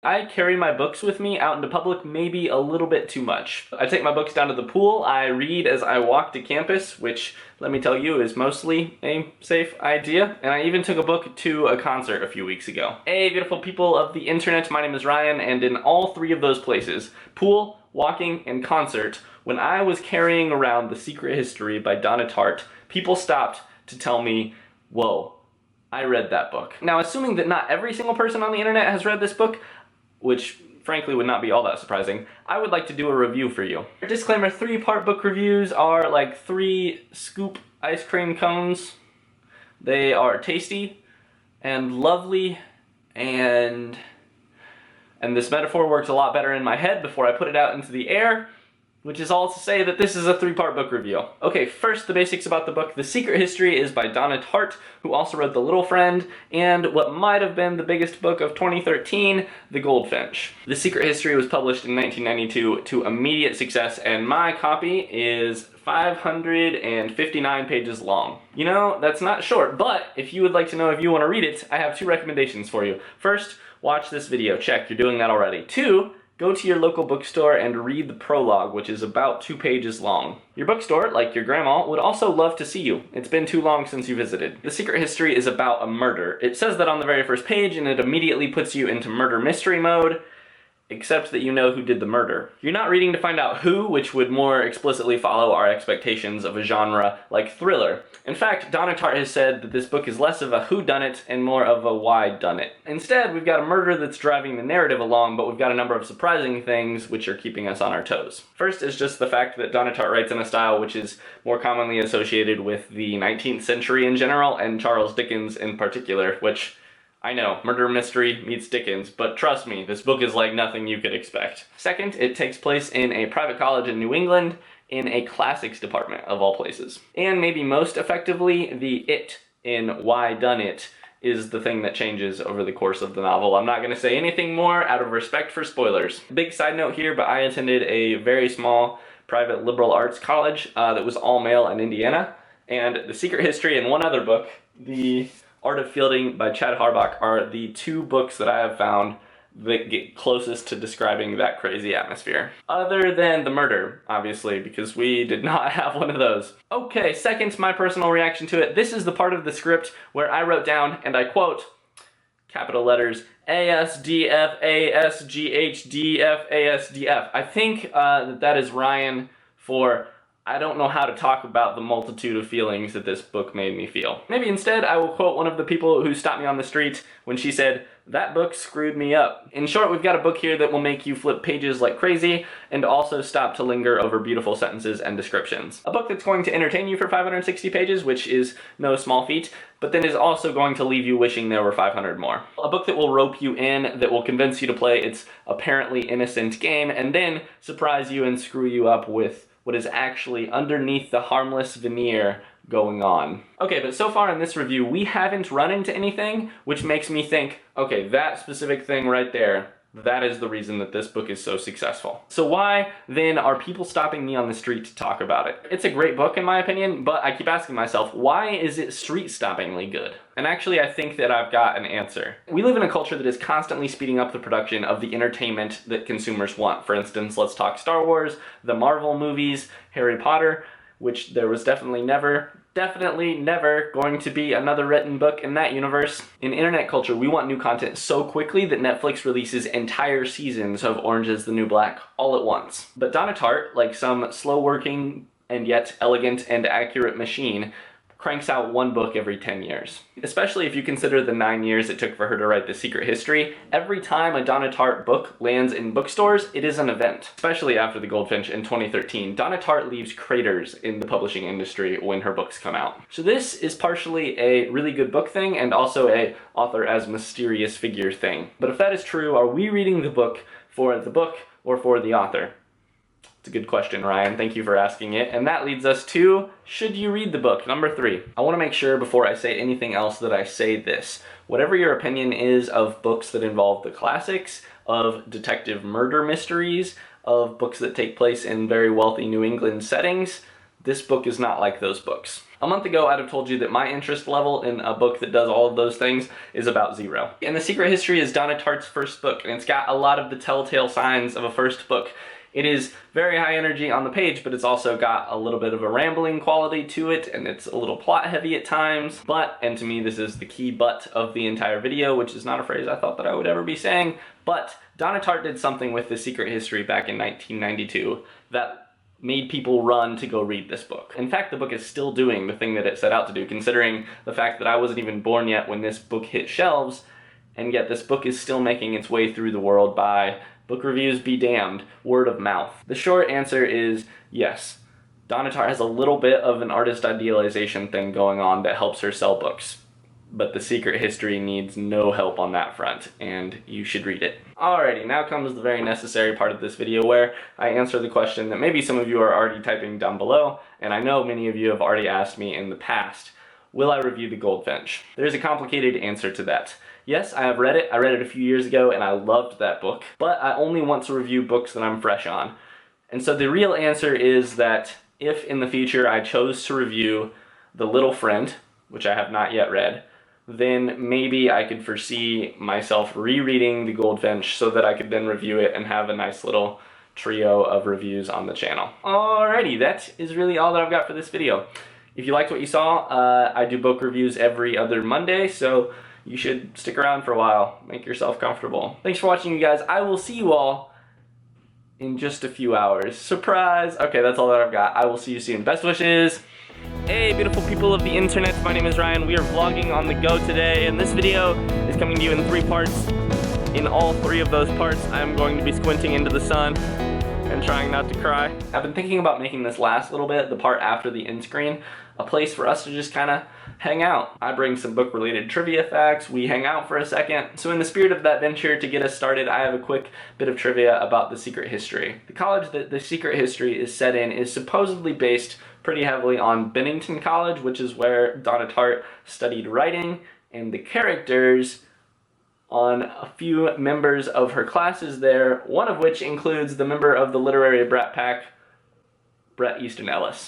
I carry my books with me out into public maybe a little bit too much. I take my books down to the pool, I read as I walk to campus, which, let me tell you, is mostly a safe idea. And I even took a book to a concert a few weeks ago. Hey, beautiful people of the internet, my name is Ryan, and in all three of those places, pool, walking, and concert, when I was carrying around The Secret History by Donna Tartt, people stopped to tell me, whoa, I read that book. Now, assuming that not every single person on the internet has read this book, which frankly would not be all that surprising, I would like to do a review for you. Disclaimer, 3-part book reviews are like 3 scoop ice cream cones. They are tasty and lovely, and this metaphor works a lot better in my head before I put it out into the air, which is all to say that this is a 3-part book review. Okay, first the basics about the book. The Secret History is by Donna Tartt, who also wrote The Little Friend, and what might have been the biggest book of 2013, The Goldfinch. The Secret History was published in 1992 to immediate success, and my copy is 559 pages long. You know, that's not short, but if you would like to know if you want to read it, I have 2 recommendations for you. First, watch this video. Check, you're doing that already. 2, go to your local bookstore and read the prologue, which is about 2 pages long. Your bookstore, like your grandma, would also love to see you. It's been too long since you visited. The Secret History is about a murder. It says that on the very first page, and it immediately puts you into murder mystery mode, except that you know who did the murder. You're not reading to find out who, which would more explicitly follow our expectations of a genre like thriller. In fact, Donna Tartt has said that this book is less of a whodunit and more of a why-done-it. Instead, we've got a murder that's driving the narrative along, but we've got a number of surprising things which are keeping us on our toes. First is just the fact that Donna Tartt writes in a style which is more commonly associated with the 19th century in general, and Charles Dickens in particular, which, I know, murder mystery meets Dickens, but trust me, this book is like nothing you could expect. Second, it takes place in a private college in New England, in a classics department of all places. And maybe most effectively, the it in Why Done It is the thing that changes over the course of the novel. I'm not going to say anything more out of respect for spoilers. Big side note here, but I attended a very small private liberal arts college that was all male in Indiana, and The Secret History and one other book, The Art of Fielding by Chad Harbach, are the 2 books that I have found that get closest to describing that crazy atmosphere. Other than the murder, obviously, because we did not have one of those. Okay, second, my personal reaction to it. This is the part of the script where I wrote down, and I quote, capital letters, ASDFASGHDFASDF. I think that is Ryan for I don't know how to talk about the multitude of feelings that this book made me feel. Maybe instead I will quote one of the people who stopped me on the street when she said, "That book screwed me up." In short, we've got a book here that will make you flip pages like crazy and also stop to linger over beautiful sentences and descriptions. A book that's going to entertain you for 560 pages, which is no small feat, but then is also going to leave you wishing there were 500 more. A book that will rope you in, that will convince you to play its apparently innocent game, and then surprise you and screw you up with what is actually underneath the harmless veneer going on. Okay, but so far in this review, we haven't run into anything which makes me think, okay, that specific thing right there, that is the reason that this book is so successful. So why, then, are people stopping me on the street to talk about it? It's a great book, in my opinion, but I keep asking myself, why is it street-stoppingly good? And actually, I think that I've got an answer. We live in a culture that is constantly speeding up the production of the entertainment that consumers want. For instance, let's talk Star Wars, the Marvel movies, Harry Potter, which there was definitely never going to be another written book in that universe. In internet culture, we want new content so quickly that Netflix releases entire seasons of Orange is the New Black all at once. But Donna Tartt, like some slow-working and yet elegant and accurate machine, cranks out 1 book every 10 years. Especially if you consider the 9 years it took for her to write The Secret History, every time a Donna Tartt book lands in bookstores, it is an event. Especially after The Goldfinch in 2013, Donna Tartt leaves craters in the publishing industry when her books come out. So this is partially a really good book thing and also a author as mysterious figure thing. But if that is true, are we reading the book or for the author? It's a good question, Ryan. Thank you for asking it. And that leads us to, should you read the book? Number 3. I want to make sure before I say anything else that I say this. Whatever your opinion is of books that involve the classics, of detective murder mysteries, of books that take place in very wealthy New England settings, this book is not like those books. A month ago, I'd have told you that my interest level in a book that does all of those things is about 0. And The Secret History is Donna Tartt's first book, and it's got a lot of the telltale signs of a first book. It is very high energy on the page, but it's also got a little bit of a rambling quality to it, and it's a little plot heavy at times. But, and to me this is the key but of the entire video, which is not a phrase I thought that I would ever be saying, but Donna Tartt did something with The Secret History back in 1992 that made people run to go read this book. In fact, the book is still doing the thing that it set out to do, considering the fact that I wasn't even born yet when this book hit shelves, and yet this book is still making its way through the world by, book reviews be damned, word of mouth. The short answer is yes. Donna Tartt has a little bit of an artist idealization thing going on that helps her sell books. But The Secret History needs no help on that front, and you should read it. Alrighty, now comes the very necessary part of this video where I answer the question that maybe some of you are already typing down below, and I know many of you have already asked me in the past. Will I review The Goldfinch? There's a complicated answer to that. Yes, I have read it. I read it a few years ago, and I loved that book, but I only want to review books that I'm fresh on. And so the real answer is that if in the future I chose to review The Little Friend, which I have not yet read, then maybe I could foresee myself rereading The Goldfinch so that I could then review it and have a nice little trio of reviews on the channel. Alrighty, that is really all that I've got for this video. If you liked what you saw, I do book reviews every other Monday, so you should stick around for a while. Make yourself comfortable. Thanks for watching, you guys. I will see you all in just a few hours. Surprise! Okay, that's all that I've got. I will see you soon. Best wishes! Hey beautiful people of the internet, my name is Ryan. We are vlogging on the go today, and this video is coming to you in 3 parts. In all 3 of those parts, I'm going to be squinting into the sun and trying not to cry. I've been thinking about making this last little bit, the part after the end screen, a place for us to just kind of hang out. I bring some book-related trivia facts, we hang out for a second. So in the spirit of that venture, to get us started, I have a quick bit of trivia about The Secret History. The college that The Secret History is set in is supposedly based pretty heavily on Bennington College, which is where Donna Tartt studied writing, and the characters on a few members of her classes there, one of which includes the member of the literary brat pack, Bret Easton Ellis.